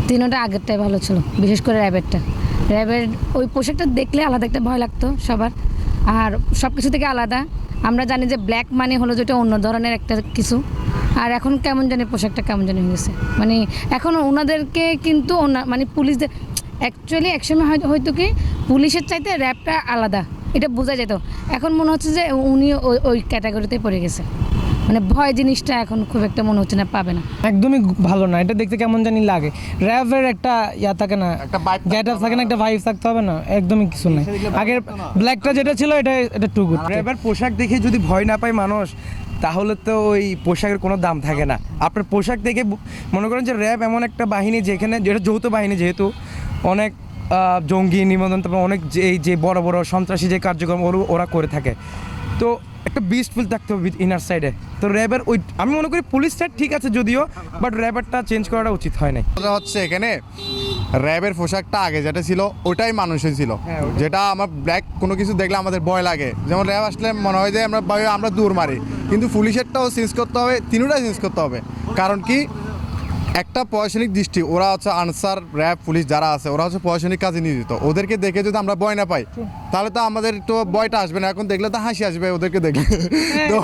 তিনোটা আগেরটাই ভালো ছিল, বিশেষ করে র্যাবেরটা। র্যাবের ওই পোশাকটা দেখলে আলাদা একটা ভয় লাগতো সবার, আর সব কিছু থেকে আলাদা। আমরা জানি যে ব্ল্যাক মানে হলো যেটা অন্য ধরনের একটা কিছু, আর এখন কেমন জানি পোশাকটা কেমন জানি হয়ে গেছে। মানে এখন ওনাদেরকে কিন্তু মানে পুলিশদের অ্যাকচুয়ালি একসময় হয়তো কি পুলিশের চাইতে র্যাবটা আলাদা, এটা বোঝা যেত। এখন মনে হচ্ছে যে উনি ওই ক্যাটাগরিতে পড়ে গেছে, মানে ভয় জিনিসটা এখন খুব একটা মনে হচ্ছে না, পাবে না। একদমই ভালো না, এটা দেখতে কেমন জানি লাগে। র্যাবের একটা ইয়া থাকে না, গেট আপ থাকে না, একটা ভাইব থাকতে হবে না, একদমই কিছু নেই। আগের ব্ল্যাকটা যেটা ছিল এটা টু গুড। র্যাবের পোশাক দেখে যদি ভয় না পায় মানুষ, তাহলে তো ওই পোশাকের কোনো দাম থাকে না। আপনার পোশাক দেখে মনে করেন যে র্যাব এমন একটা বাহিনী যেখানে, যেটা যৌথ বাহিনী, যেহেতু অনেক জঙ্গি নিবন্ধন, তারপর অনেক যে বড় বড় সন্ত্রাসী যে কার্যক্রম ওরা করে থাকে, তো একটা বিস্টফুল থাকতে হবে ইনার সাইডে। তো র্যাবের ওই আমি মনে করি পুলিশ সাইড ঠিক আছে যদিও, বাট র্যাবেরটা চেঞ্জ করাটা উচিত হয় নাই। হচ্ছে এখানে র্যাবের পোশাকটা আগে যেটা ছিল ওটাই মানুষের ছিল, যেটা আমার ব্ল্যাক কোনো কিছু দেখলে আমাদের ভয় লাগে। যেমন র্যাব আসলে মনে হয় যে আমরা দূর মারি, কিন্তু পুলিশেরটাও চেঞ্জ করতে হবে, তিনটাই চেঞ্জ করতে হবে। কারণ কি, একটা প্রশাসনিক দৃষ্টি, ওরা হচ্ছে আনসার র্যাব পুলিশ যারা আছে ওরা হচ্ছে প্রশাসনিক কাজে নিয়োজিত। ওদেরকে দেখে যদি আমরা ভয় না পাই তাহলে তো আমাদের তো ভয়টা আসবে না। এখন দেখলে তো হাসি আসবে ওদেরকে দেখলে। তো